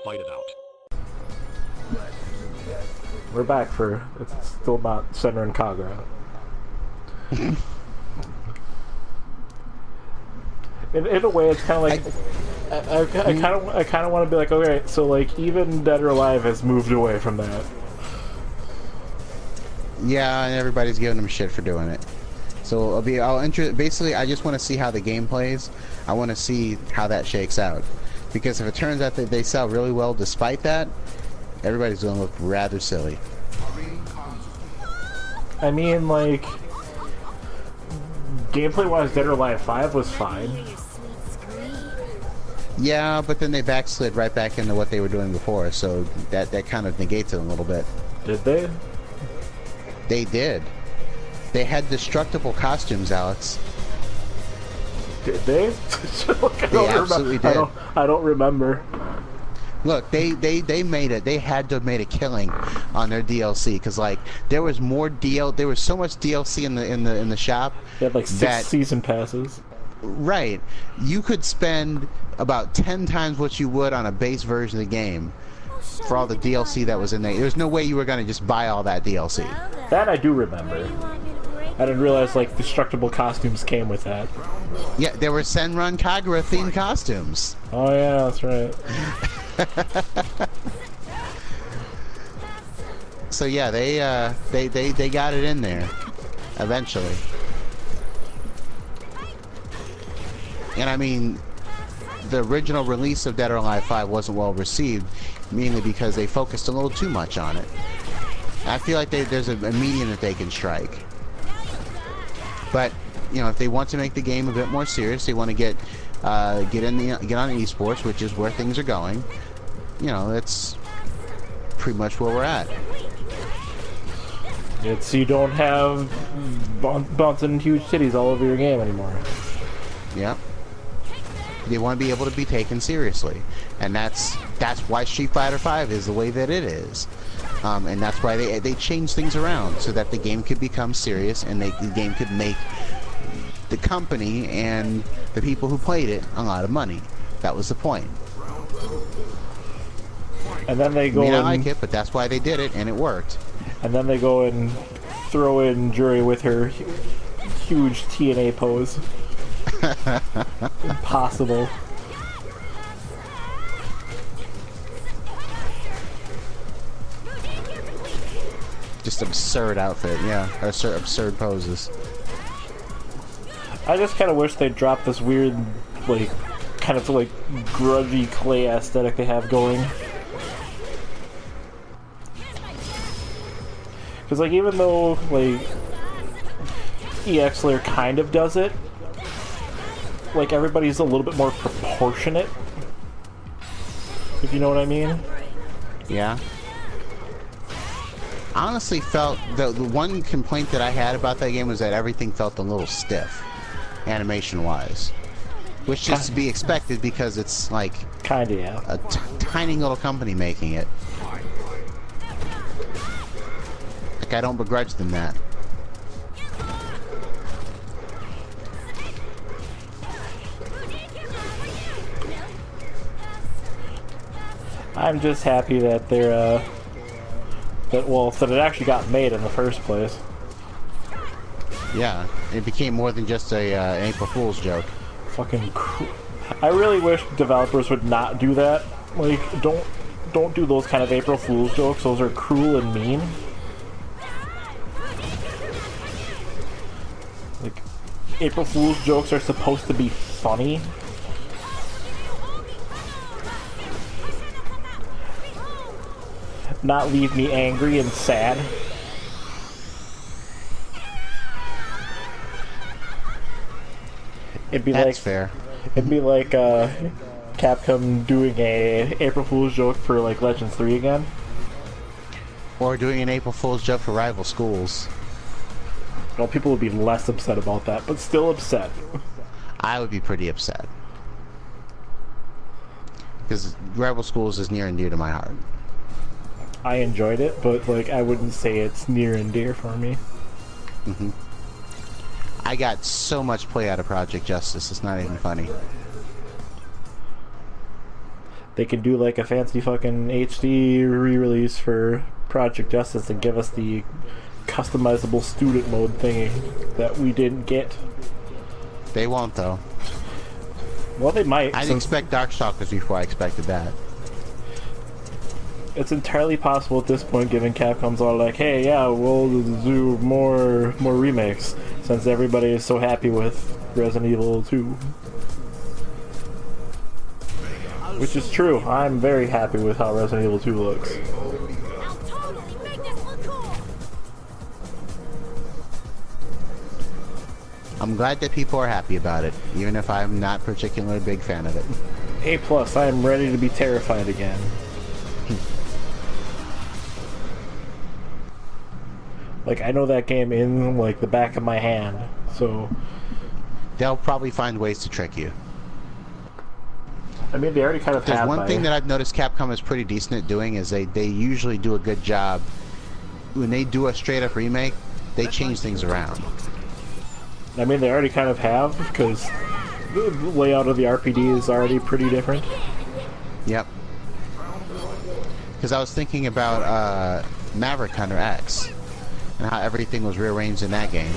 fight it out. We're back for it's still not Senra and Kagura. in a way, it's kind of like I kind of want to be like, okay, so like even Dead or Alive has moved away from that. Yeah, and everybody's giving them shit for doing it. So basically, I just want to see how the game plays. I want to see how that shakes out. Because if it turns out that they sell really well despite that, everybody's going to look rather silly. I mean, like, gameplay-wise, Dead or Alive 5 was fine. Yeah, but then they backslid right back into what they were doing before, so that kind of negates it a little bit. Did they? They did. They had destructible costumes, Alex. Did they? They absolutely did. I don't remember. Look, they made it. They had to have made a killing on their DLC because like there was so much DLC in the shop. They had like 6 season passes. Right. You could spend about 10 times what you would on a base version of the game for all the DLC that was in there. There's no way you were going to just buy all that DLC. That I do remember. I didn't realize like destructible costumes came with that. Yeah, there were Senra and Kagura themed costumes. Oh yeah, that's right. So yeah, they got it in there eventually. And I mean, the original release of Dead or Alive 5 wasn't well received, mainly because they focused a little too much on it. I feel like there's a medium that they can strike. But you know, if they want to make the game a bit more serious, they want to get on esports, which is where things are going. You know, that's pretty much where we're at. It's you don't have bouncing huge titties all over your game anymore. Yep. They want to be able to be taken seriously, and that's why Street Fighter V is the way that it is, and that's why they change things around so that the game could become serious and the game could make the company and the people who played it a lot of money. That was the point. And then they go. I mean, I like it, but that's why they did it, and it worked. And then they go and throw in Jury with her huge TNA pose. Impossible. Just absurd outfit, yeah. Absurd poses. I just kind of wish they'd drop this weird, like, kind of like grudgy clay aesthetic they have going. Because, like, even though, like, EX Layer kind of does it, like, everybody's a little bit more proportionate. If you know what I mean? Yeah. I honestly felt the one complaint that I had about that game was that everything felt a little stiff, animation-wise, which is to be expected because it's like kinda, yeah, a tiny little company making it. Like, I don't begrudge them that. I'm just happy that they're that it actually got made in the first place. Yeah, it became more than just an April Fool's joke. Fucking I really wish developers would not do that. Like, don't do those kind of April Fool's jokes. Those are cruel and mean. Like, April Fool's jokes are supposed to be funny. Not leave me angry and sad. That's fair. It'd be like Capcom doing a April Fool's joke for like Legends 3 again. Or doing an April Fool's joke for rival schools. Well, people would be less upset about that, but still upset. I would be pretty upset. Because rival schools is near and dear to my heart. I enjoyed it, but like I wouldn't say it's near and dear for me. Mm-hmm. I got so much play out of Project Justice, it's not even funny. They can do like a fancy fucking HD re-release for Project Justice and give us the customizable student mode thingy that we didn't get. They won't, though. Well, they might. I didn't expect Darkstalkers before I expected that. It's entirely possible at this point, given Capcom's all like, hey, yeah, we'll do more remakes, since everybody is so happy with Resident Evil 2. Which is true. I'm very happy with how Resident Evil 2 looks. I'll totally make this look cool. I'm glad that people are happy about it, even if I'm not particularly a big fan of it. A+, I am ready to be terrified again. Like, I know that game in, like, the back of my hand, so... They'll probably find ways to trick you. I mean, they already kind of There's have one thing that I've noticed Capcom is pretty decent at doing is they usually do a good job. When they do a straight-up remake, they change things around. I mean, they already kind of have, because the layout of the RPG is already pretty different. Yep. Because I was thinking about Maverick Hunter X and how everything was rearranged in that game.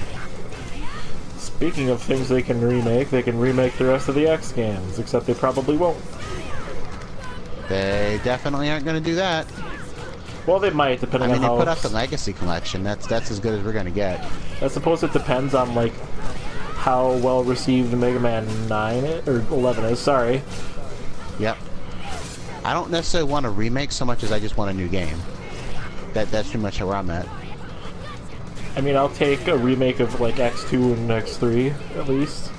Speaking of things they can remake the rest of the X games, except they probably won't. They definitely aren't going to do that. Well, they might, depending on how... I mean, they put out the Legacy Collection. That's as good as we're going to get. I suppose it depends on, like, how well received Mega Man 9 or 11 is, sorry. Yep. I don't necessarily want a remake so much as I just want a new game. That's pretty much where I'm at. I mean, I'll take a remake of, like, X2 and X3, at least.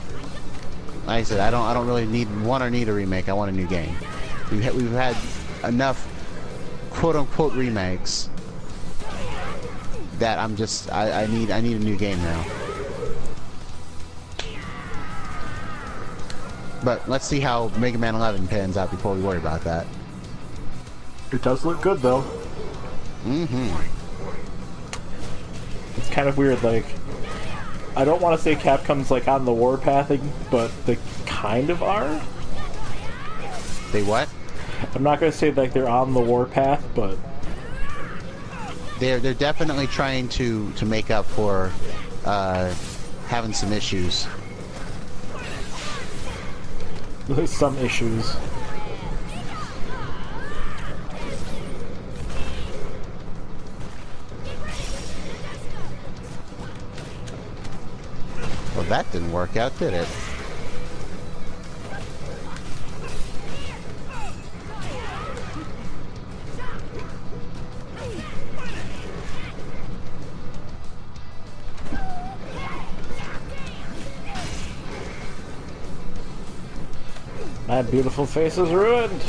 Like I said, I don't really need a remake. I want a new game. We've had enough quote-unquote remakes that I need a new game now. But let's see how Mega Man 11 pans out before we worry about that. It does look good, though. Mm-hmm. It's kind of weird, like... I don't want to say Capcom's, like, on the warpath, but they kind of are. They what? I'm not going to say, like, they're on the warpath, but... They're definitely trying to make up for having some issues. There's some issues. Well, that didn't work out, did it? My beautiful face is ruined.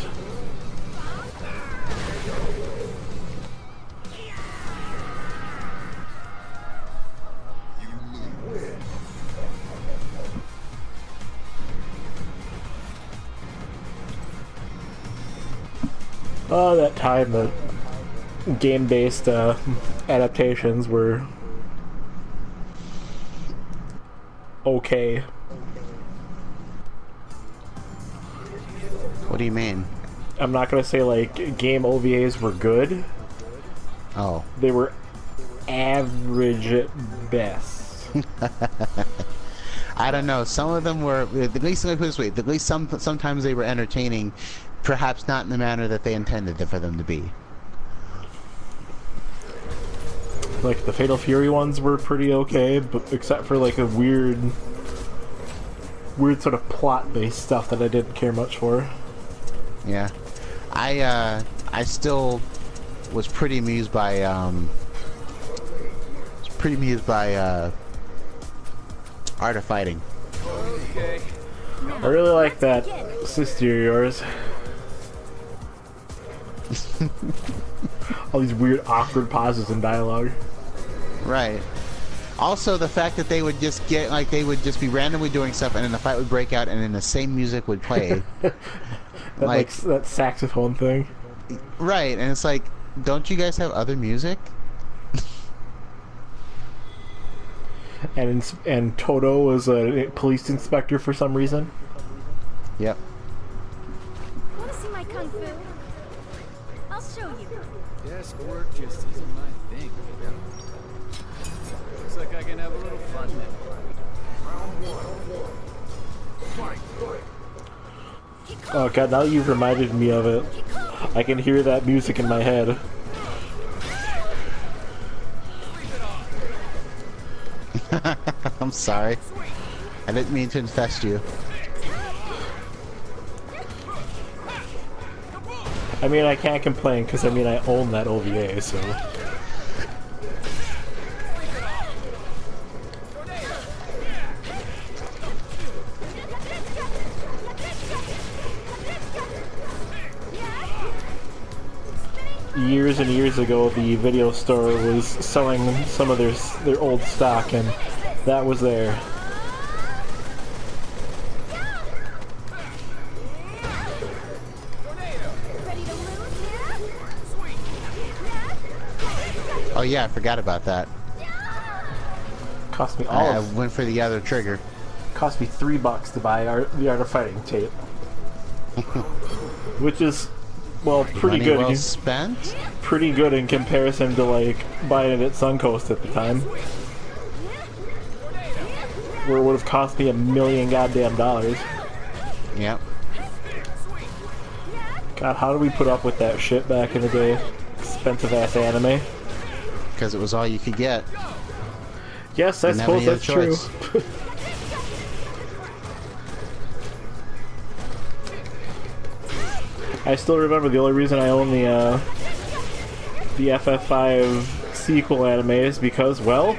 Oh, that time that game-based adaptations were okay. What do you mean? I'm not gonna say like game OVAs were good. Oh. They were average at best. I don't know. Some of them were, at least let me put it this way, at least sometimes they were entertaining, perhaps not in the manner that they intended for them to be. Like the Fatal Fury ones were pretty okay, but except for like a weird sort of plot-based stuff that I didn't care much for. Yeah. I still was pretty amused by Art of Fighting. Okay. I really like that sister of yours. All these weird, awkward pauses in dialogue. Right. Also, the fact that they would just get, like, they would just be randomly doing stuff, and then the fight would break out, and then the same music would play. Like that saxophone thing. Right, and it's like, don't you guys have other music? And Toto was a police inspector for some reason. Yep. Want to see my my kung fu. I'll show you. Desk work just isn't my thing, you know. Looks like I can have a little fun now. Oh god, now you've reminded me of it. I can hear that music in my head. I'm sorry. I didn't mean to infest you. I mean, I can't complain, because I mean, I own that OVA, so... Years and years ago, the video store was selling some of their old stock, and that was there. Oh yeah, I forgot about that. Cost me I went for the other trigger. cost me $3 to buy the Art of Fighting tape, which is, well, pretty Money good. well spent. Pretty good in comparison to like buying it at Suncoast at the time, where it would have cost me $1 million goddamn dollars. Yep. God, how did we put up with that shit back in the day? Expensive ass anime. Because it was all you could get. Yes, I Didn't have suppose any other that's true. choice. I still remember the only reason I own the FF5 sequel anime is because, well,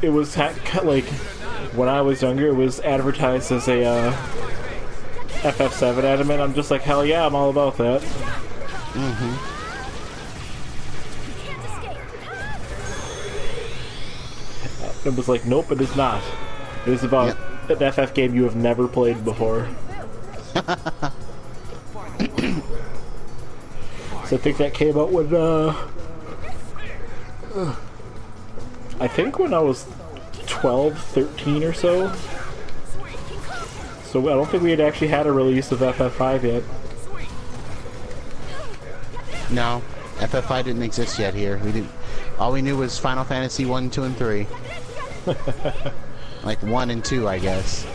it was like when I was younger, it was advertised as a FF7 anime, and I'm just like, hell yeah, I'm all about that. Mm-hmm. It was like, nope, it is not. It is about an FF game you have never played before. So I think that came out when, I think when I was 12, 13 or so. So I don't think we had actually had a release of FF5 yet. No, FF5 didn't exist yet here. We didn't. All we knew was Final Fantasy 1, 2, and 3. Like 1 and 2, I guess.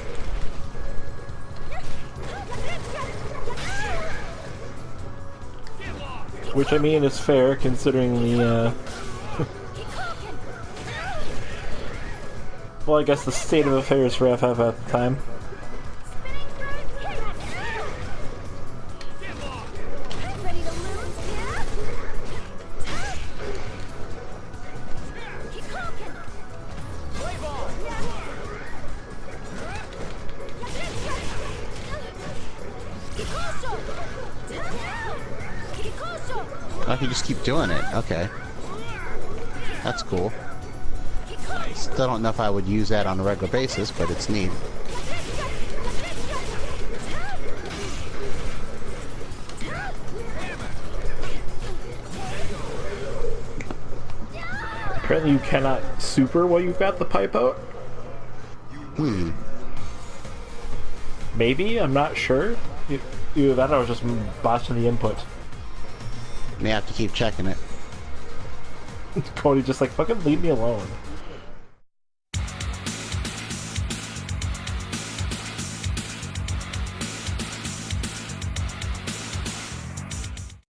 Which, I mean, is fair, considering the, well, I guess the state of affairs for FF at the time. I can just keep doing it. Okay. That's cool. Still don't know if I would use that on a regular basis, but it's neat. Apparently you cannot super while you've got the pipe out. Hmm. Maybe? I'm not sure. Either that or I was just botching the input. May have to keep checking it. Cody just like, fucking leave me alone.